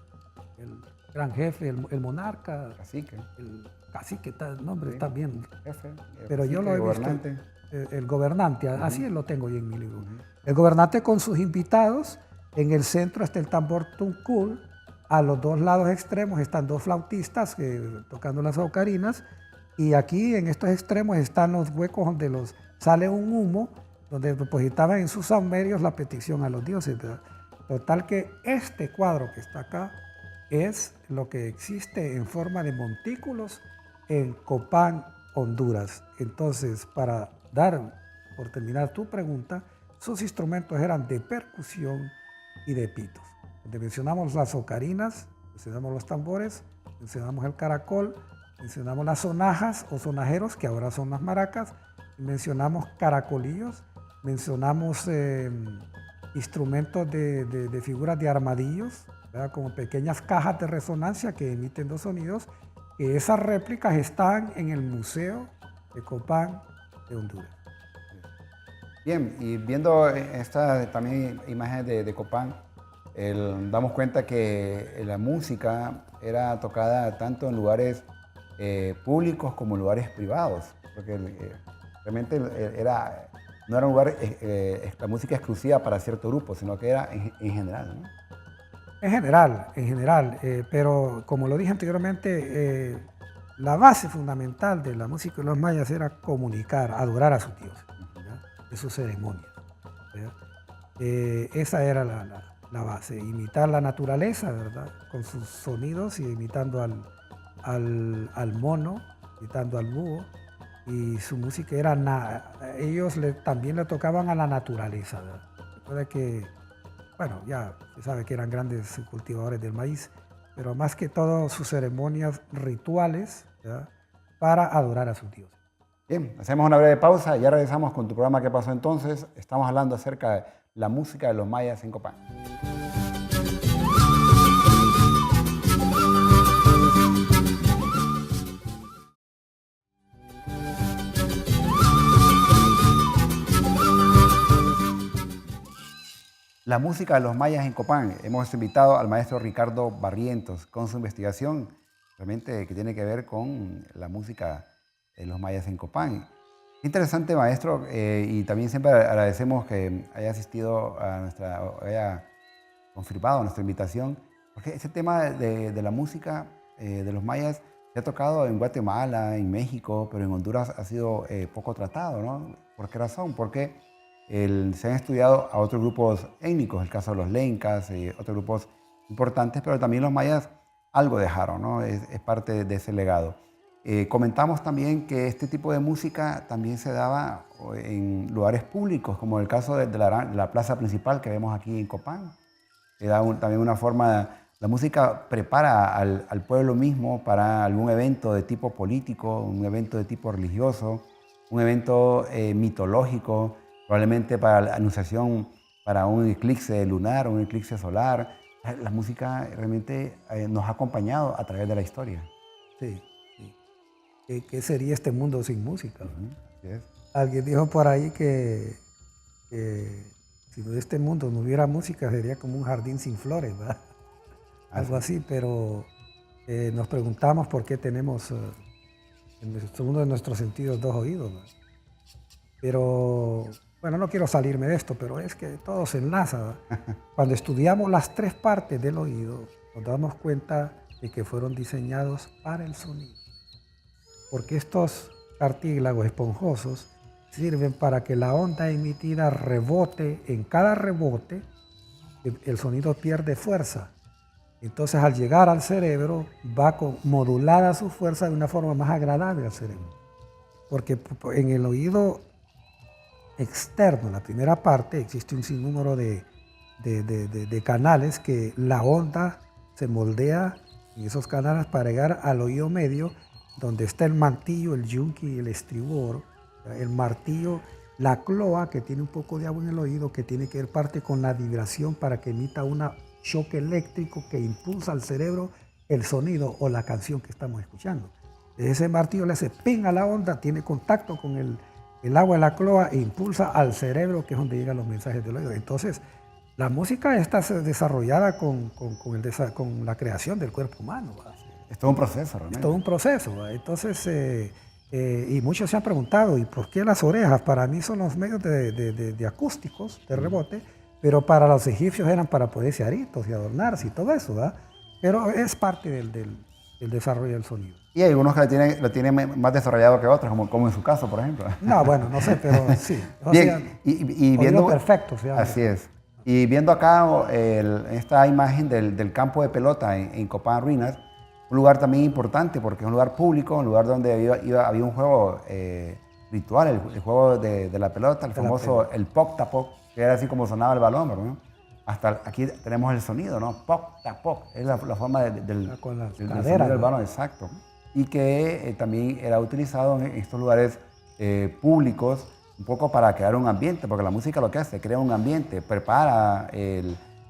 gran jefe, el monarca. Cacique. El cacique, el nombre Sí. está bien. Jefe, Pero cacique, yo lo he gobernante. visto. El gobernante, así lo tengo yo en mi libro. El gobernante con sus invitados. En el centro está el tambor tuncul. A los dos lados extremos están dos flautistas tocando las ocarinas. Y aquí en estos extremos están los huecos donde sale un humo, donde depositaban en sus saumerios la petición a los dioses, ¿verdad? Total que este cuadro que está acá es lo que existe en forma de montículos en Copán, Honduras. Entonces, para por terminar tu pregunta, sus instrumentos eran de percusión y de pitos. Donde mencionamos las ocarinas, mencionamos los tambores, mencionamos el caracol, mencionamos las sonajas o sonajeros, que ahora son las maracas, mencionamos caracolillos, mencionamos instrumentos de figuras de armadillos, ¿verdad? Como pequeñas cajas de resonancia que emiten dos sonidos, que esas réplicas están en el Museo de Copán de Honduras. Bien, y viendo esta también imagen de Copán, damos cuenta que la música era tocada tanto en lugares públicos como en lugares privados, porque realmente no era un lugar, la música exclusiva para cierto grupo, sino que era en general, ¿no? En general, pero como lo dije anteriormente, la base fundamental de la música de los mayas era comunicar, adorar a sus dioses, ¿verdad? De sus ceremonias, ¿verdad? Esa era la base, imitar la naturaleza, ¿verdad? Con sus sonidos y imitando al mono, imitando al búho, y su música era, ellos también le tocaban a la naturaleza, ¿verdad? Recuerda que, bueno, ya se sabe que eran grandes cultivadores del maíz, pero más que todo sus ceremonias rituales, ¿verdad? Para adorar a sus dioses. Bien, hacemos una breve pausa y ya regresamos con tu programa ¿Qué pasó entonces? Estamos hablando acerca de la música de los mayas en Copán. La música de los mayas en Copán. Hemos invitado al maestro Ricardo Barrientos con su investigación realmente que tiene que ver con la música de los mayas en Copán. Interesante, maestro, y también siempre agradecemos que haya asistido haya confirmado nuestra invitación, porque ese tema de la música de los mayas se ha tocado en Guatemala, en México, pero en Honduras ha sido poco tratado, ¿no? ¿Por qué razón? Porque se han estudiado a otros grupos étnicos, el caso de los lencas, otros grupos importantes, pero también los mayas algo dejaron, ¿no? Es parte de ese legado. Comentamos también que este tipo de música también se daba en lugares públicos, como el caso de la plaza principal que vemos aquí en Copán. Da también una forma, la música prepara al pueblo mismo para algún evento de tipo político, un evento de tipo religioso, un evento mitológico, probablemente para la anunciación para un eclipse lunar, un eclipse solar. La música realmente nos ha acompañado a través de la historia. Sí, sí. ¿Qué sería este mundo sin música? Así es. Alguien dijo por ahí que si de este mundo no hubiera música sería como un jardín sin flores, ¿verdad? Algo así, pero nos preguntamos por qué tenemos en uno de nuestros sentidos dos oídos, ¿verdad? Pero, bueno, no quiero salirme de esto, pero es que todo se enlaza, ¿verdad? Cuando estudiamos las tres partes del oído, nos damos cuenta de que fueron diseñados para el sonido. Porque estos cartílagos esponjosos sirven para que la onda emitida rebote. En cada rebote, el sonido pierde fuerza. Entonces, al llegar al cerebro, va modulada su fuerza de una forma más agradable al cerebro. Porque en el oído externo, la primera parte, existe un sinnúmero de canales que la onda se moldea en esos canales para llegar al oído medio, donde está el mantillo, el yunque y el estribor. El martillo, la cloa, que tiene un poco de agua en el oído, que tiene que ver parte con la vibración para que emita un choque eléctrico que impulsa al cerebro el sonido o la canción que estamos escuchando. Ese martillo le hace ping a la onda, tiene contacto con el agua de la cloa e impulsa al cerebro, que es donde llegan los mensajes del oído. Entonces, la música está desarrollada con la creación del cuerpo humano. Es todo un proceso, realmente. Es todo un proceso. ¿Va? Entonces, y muchos se han preguntado, ¿y por qué las orejas? Para mí son los medios de acústicos, de rebote, pero para los egipcios eran para ponerse aritos y adornarse y todo eso, ¿verdad? Pero es parte del desarrollo del sonido. Y hay algunos que lo tienen más desarrollado que otros, como en su caso, por ejemplo. No, bueno, no sé, pero sí. Bien, y viendo... perfecto, se llama. Así es. Y viendo acá esta imagen del campo de pelota en Copán Ruinas, un lugar también importante porque es un lugar público, un lugar donde había un juego ritual, el juego de la pelota, el famoso el poc-tapoc, que era así como sonaba el balón, ¿no? Hasta aquí tenemos el sonido, ¿no? Poc-tapoc, es la forma del sonido del balón, exacto. Y que también era utilizado en estos lugares públicos, un poco para crear un ambiente, porque la música lo que hace, crea un ambiente, prepara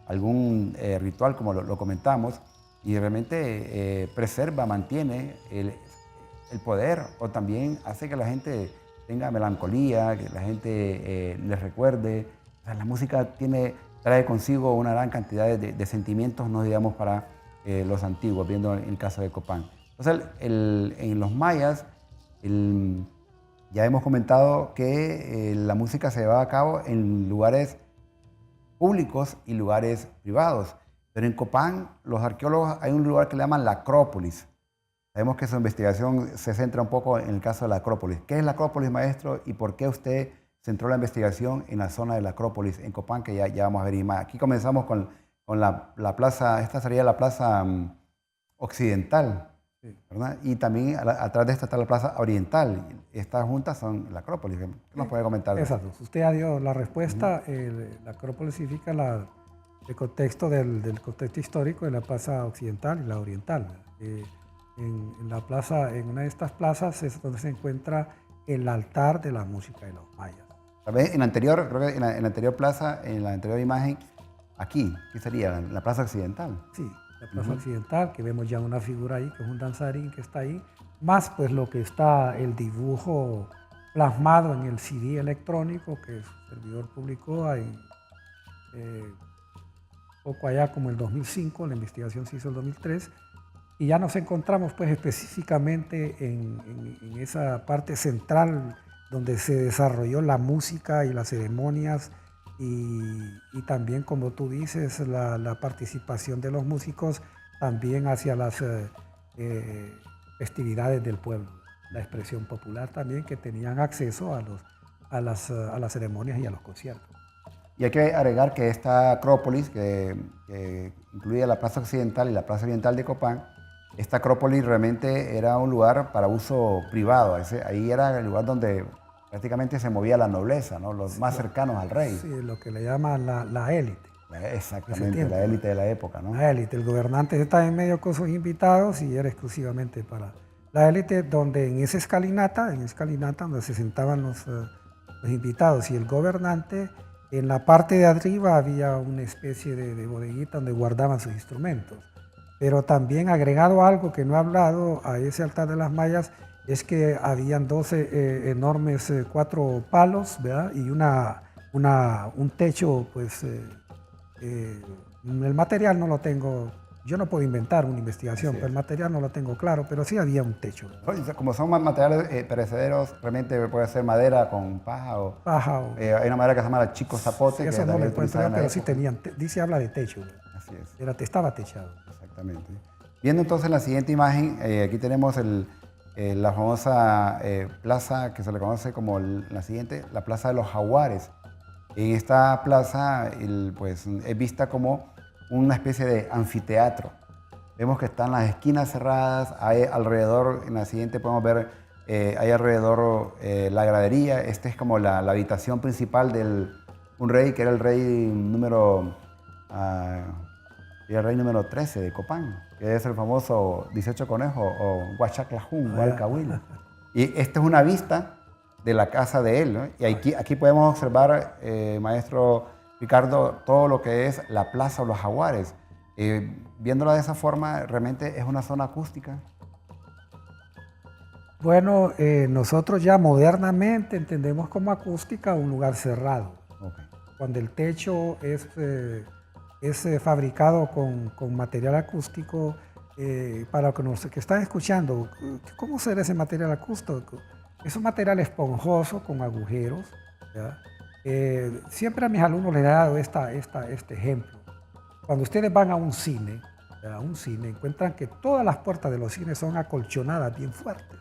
algún ritual, como lo comentamos, y realmente preserva, mantiene el poder, o también hace que la gente tenga melancolía, que la gente les recuerde. O sea, la música trae consigo una gran cantidad de sentimientos, no digamos para los antiguos, viendo el caso de Copán. Entonces, en los mayas, ya hemos comentado que la música se llevaba a cabo en lugares públicos y lugares privados. Pero en Copán, los arqueólogos, hay un lugar que le llaman la Acrópolis. Sabemos que su investigación se centra un poco en el caso de la Acrópolis. ¿Qué es la Acrópolis, maestro? ¿Y por qué usted centró la investigación en la zona de la Acrópolis, en Copán, que ya vamos a ver más? Aquí comenzamos con la plaza, esta sería la plaza occidental, ¿verdad? Y también atrás de esta está la plaza oriental. Estas juntas son la Acrópolis. ¿Qué nos puede comentar? Exacto. Usted ya dio la respuesta. La Acrópolis significa el contexto del contexto histórico de la plaza occidental y la oriental. En una de estas plazas es donde se encuentra el altar de la música de los mayas. Creo que en la anterior plaza, en la anterior imagen, aquí sería la plaza occidental. Sí, la plaza occidental, que vemos ya una figura ahí, que es un danzarín que está ahí, más pues lo que está el dibujo plasmado en el CD electrónico que el servidor publicó ahí, poco allá como el 2005, la investigación se hizo el 2003, y ya nos encontramos pues específicamente en esa parte central donde se desarrolló la música y las ceremonias y también, como tú dices, la participación de los músicos también hacia las festividades del pueblo, la expresión popular también, que tenían acceso a las ceremonias y a los conciertos. Y hay que agregar que esta Acrópolis, que incluía la plaza occidental y la plaza oriental de Copán, esta Acrópolis realmente era un lugar para uso privado. Ahí era el lugar donde prácticamente se movía la nobleza, ¿no? Los más cercanos al rey. Sí, lo que le llaman la élite. Exactamente, la élite de la época, ¿no? La élite, el gobernante estaba en medio con sus invitados y era exclusivamente para la élite, donde en esa escalinata donde se sentaban los invitados y el gobernante, en la parte de arriba había una especie de bodeguita donde guardaban sus instrumentos. Pero también agregado algo que no he hablado a ese altar de las mayas, es que habían 12 enormes 4 palos, ¿verdad? Y un techo, pues el material no lo tengo, yo no puedo inventar una investigación, pero el material no lo tengo claro, pero sí había un techo. Como son materiales perecederos, realmente puede ser madera con paja o... hay una madera que se llama chico zapote. Sí, eso no lo encuentro, pero sí tenían, habla de techo. Así es. Estaba techado. Exactamente. Viendo entonces la siguiente imagen, aquí tenemos la famosa plaza que se le conoce como la siguiente, la Plaza de los Jaguares. En esta plaza pues, es vista como una especie de anfiteatro. Vemos que están las esquinas cerradas, hay alrededor, en la siguiente podemos ver, hay alrededor la gradería. Esta es como la habitación principal de un rey, que era el rey número 13 de Copán, que es el famoso 18 Conejo o Huachaclajún, Hualcahuil. Y esta es una vista de la casa de él, ¿no? Y aquí podemos observar, maestro Ricardo, todo lo que es la Plaza de los Jaguares. Viéndolo de esa forma, realmente es una zona acústica. Bueno, nosotros ya modernamente entendemos como acústica un lugar cerrado, Okay. cuando el techo es fabricado con material acústico. Para los que están escuchando, ¿cómo será ese material acústico? Es un material esponjoso con agujeros, ¿ya? Siempre a mis alumnos les he dado este ejemplo. Cuando ustedes van a un cine, ¿ya? A un cine, encuentran que todas las puertas de los cines son acolchonadas bien fuertes.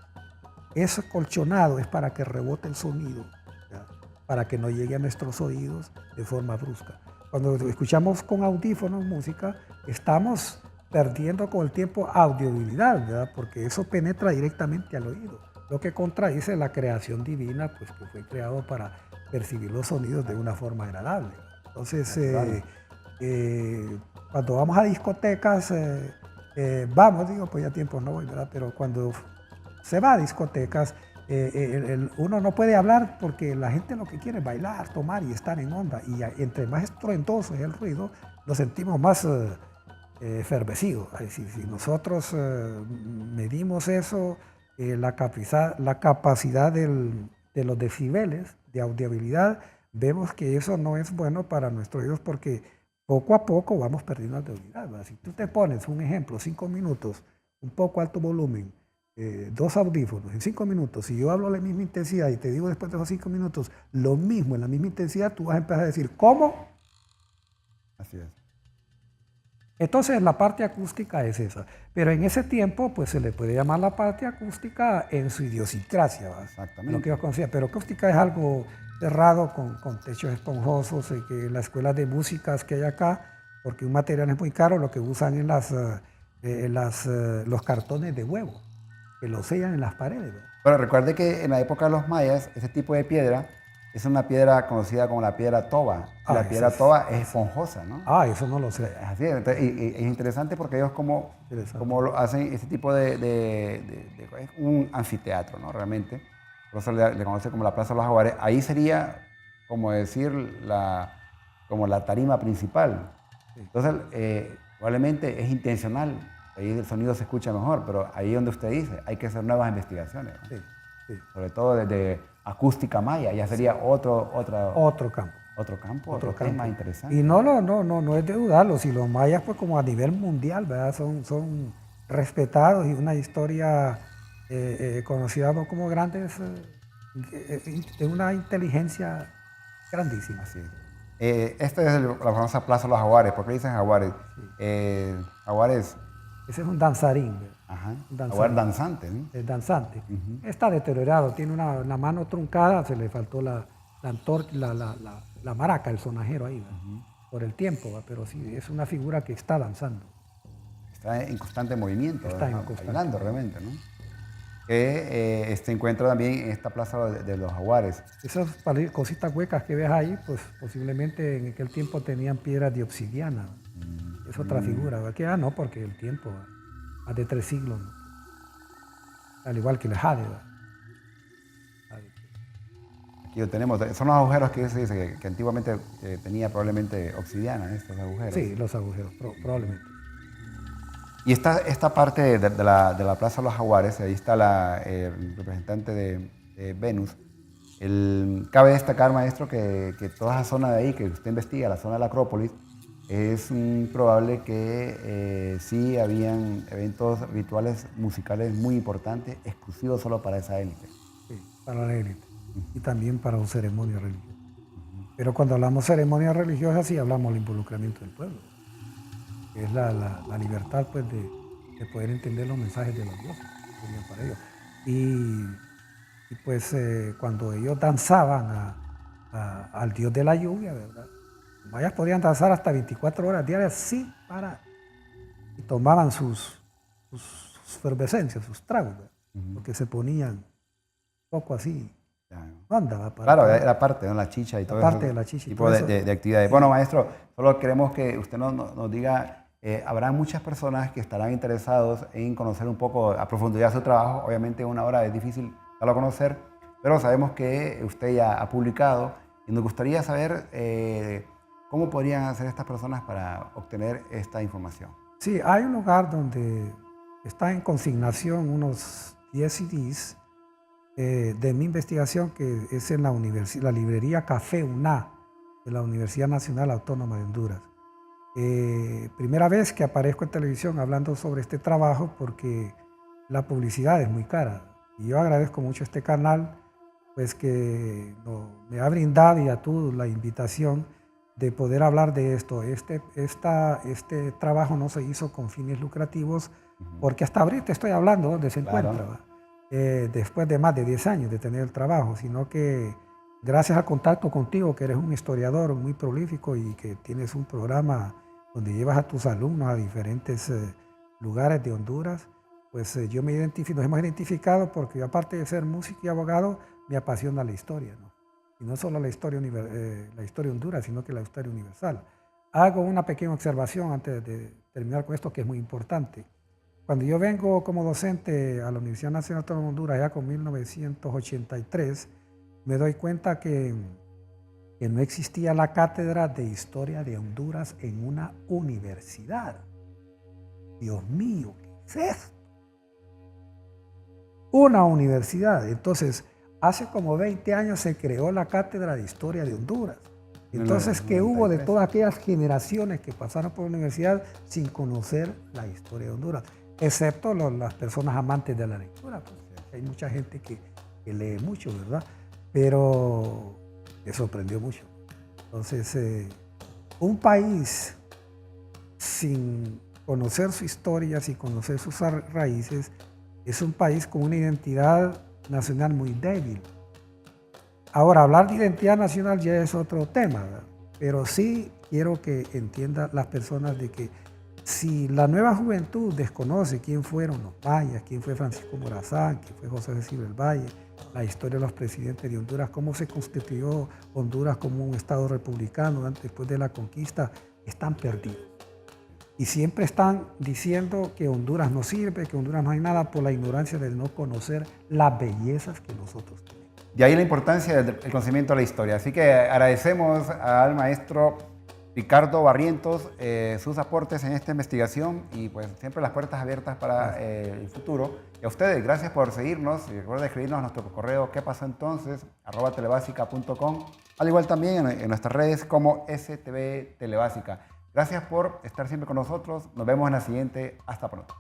Ese colchonado es para que rebote el sonido, ¿ya? Para que no llegue a nuestros oídos de forma brusca. Cuando escuchamos con audífonos música, estamos perdiendo con el tiempo audibilidad, ¿verdad? Porque eso penetra directamente al oído, lo que contradice la creación divina, pues que fue creado para percibir los sonidos de una forma agradable. Entonces, cuando vamos a discotecas, vamos, digo, pues ya tiempo no voy, ¿verdad? Pero cuando se va a discotecas, uno no puede hablar porque la gente lo que quiere es bailar, tomar y estar en onda. Y entre más estruendoso es el ruido, nos sentimos más efervescidos. Si nosotros medimos eso, la capacidad de los decibeles de audibilidad, vemos que eso no es bueno para nuestros oídos porque poco a poco vamos perdiendo audibilidad, ¿verdad? Si tú te pones un ejemplo, 5 minutos, un poco alto volumen, 2 audífonos en 5 minutos, si yo hablo a la misma intensidad y te digo después de esos 5 minutos lo mismo en la misma intensidad, tú vas a empezar a decir, ¿cómo? Así es. Entonces la parte acústica es esa, pero en ese tiempo pues se le puede llamar la parte acústica en su idiosincrasia, ¿va? Exactamente. Lo que yo conocía, pero acústica es algo cerrado con techos esponjosos, que las escuelas de músicas que hay acá, porque un material es muy caro, lo que usan en los cartones de huevo, que lo sellan en las paredes, ¿verdad? Pero recuerde que en la época de los mayas, ese tipo de piedra es una piedra conocida como la piedra toba. Y la piedra toba es esponjosa, ¿no? Eso no lo sé. Es así, entonces, y es interesante porque ellos como lo hacen ese tipo es un anfiteatro, ¿no? Realmente. Por eso le conocen como la Plaza de los Jaguares. Ahí sería, como decir, como la tarima principal. Sí. Entonces, probablemente es intencional. Ahí el sonido se escucha mejor, pero ahí donde usted dice, hay que hacer nuevas investigaciones, ¿no? Sí, sí. Sobre todo desde acústica maya, ya sería otro campo. Otro tema interesante. Y no es de dudarlo. Si los mayas, pues como a nivel mundial, ¿verdad? Son respetados y una historia conocida como grandes, de una inteligencia grandísima. Así es. Esta es la famosa Plaza de los Jaguares. ¿Por qué dicen Jaguares? Sí. Jaguares. Ese es un danzarín, ¿verdad? Ajá. Un Jaguar danzante, ¿no? El danzante. Está deteriorado, tiene una mano truncada, se le faltó la maraca, el sonajero ahí, ¿verdad? Por el tiempo, ¿verdad? Pero sí, es una figura que está danzando. Está en constante movimiento, Está en constante bailando realmente, ¿no? Que se encuentra también en esta Plaza de los Jaguares. Esas cositas huecas que ves ahí, pues posiblemente en aquel tiempo tenían piedras de obsidiana. Es otra figura, ¿verdad? Que no, porque el tiempo, más de 3 siglos, ¿no? Al igual que el jade, ¿verdad? Aquí lo tenemos. Son los agujeros que se dice que antiguamente tenía probablemente obsidiana, estos agujeros. Sí, los agujeros, probablemente. Y esta parte de la Plaza de los Jaguares, ahí está el representante de Venus. Cabe destacar, maestro, que toda esa zona de ahí que usted investiga, la zona de la Acrópolis, es probable que sí habían eventos rituales musicales muy importantes, exclusivos solo para esa élite. Sí, para la élite. Y también para un ceremonia religiosa. Pero cuando hablamos ceremonias religiosas, sí hablamos del involucramiento del pueblo. Que es la libertad, pues, de poder entender los mensajes de los dioses que venían para ellos. Y pues, cuando ellos danzaban al dios de la lluvia, ¿verdad? Los mayas podían danzar hasta 24 horas diarias sin parar. Y tomaban sus efervescencias, sus tragos, ¿verdad? Porque se ponían poco así. Onda, claro, era parte de la chicha y todo eso. Parte de la chicha. Tipo de actividades. Bueno, maestro, solo queremos que usted nos diga, habrá muchas personas que estarán interesados en conocer un poco a profundidad su trabajo. Obviamente en una hora es difícil darlo a conocer, pero sabemos que usted ya ha publicado y nos gustaría saber ¿Cómo podrían hacer estas personas para obtener esta información? Sí, hay un lugar donde está en consignación unos 10 CDs de mi investigación, que es en la librería Café UNA de la Universidad Nacional Autónoma de Honduras. Primera vez que aparezco en televisión hablando sobre este trabajo, porque la publicidad es muy cara. Y yo agradezco mucho este canal, pues que me ha brindado, y a tú la invitación de poder hablar de esto. Este trabajo no se hizo con fines lucrativos, porque hasta ahorita estoy hablando donde se encuentra, después de más de 10 años de tener el trabajo, sino que gracias al contacto contigo, que eres un historiador muy prolífico y que tienes un programa donde llevas a tus alumnos a diferentes lugares de Honduras, pues nos hemos identificado, porque yo, aparte de ser músico y abogado, me apasiona la historia, ¿no? Y no solo la historia de Honduras, sino que la historia universal. Hago una pequeña observación antes de terminar con esto, que es muy importante. Cuando yo vengo como docente a la Universidad Nacional Autónoma de Honduras, ya con 1983, me doy cuenta que no existía la cátedra de Historia de Honduras en una universidad. Dios mío, ¿qué es esto? Una universidad. Entonces, hace como 20 años se creó la Cátedra de Historia de Honduras. Entonces, ¿qué hubo de todas aquellas generaciones que pasaron por la universidad sin conocer la historia de Honduras? Excepto las personas amantes de la lectura. Pues, hay mucha gente que lee mucho, ¿verdad? Pero me sorprendió mucho. Entonces, un país sin conocer su historia, sin conocer sus raíces, es un país con una identidad nacional muy débil. Ahora, hablar de identidad nacional ya es otro tema, ¿verdad? Pero sí quiero que entiendan las personas de que si la nueva juventud desconoce quién fueron los mayas, quién fue Francisco Morazán, quién fue José Cecilio del Valle, la historia de los presidentes de Honduras, cómo se constituyó Honduras como un estado republicano después de la conquista, están perdidos. Y siempre están diciendo que Honduras no sirve, que Honduras no hay nada, por la ignorancia de no conocer las bellezas que nosotros tenemos. De ahí la importancia del conocimiento de la historia. Así que agradecemos al maestro Ricardo Barrientos sus aportes en esta investigación, y pues siempre las puertas abiertas para el futuro. Y a ustedes, gracias por seguirnos, y recuerden escribirnos a nuestro correo quepasoentonces@telebasica.com, al igual también en nuestras redes como STV Telebásica. Gracias por estar siempre con nosotros. Nos vemos en la siguiente. Hasta pronto.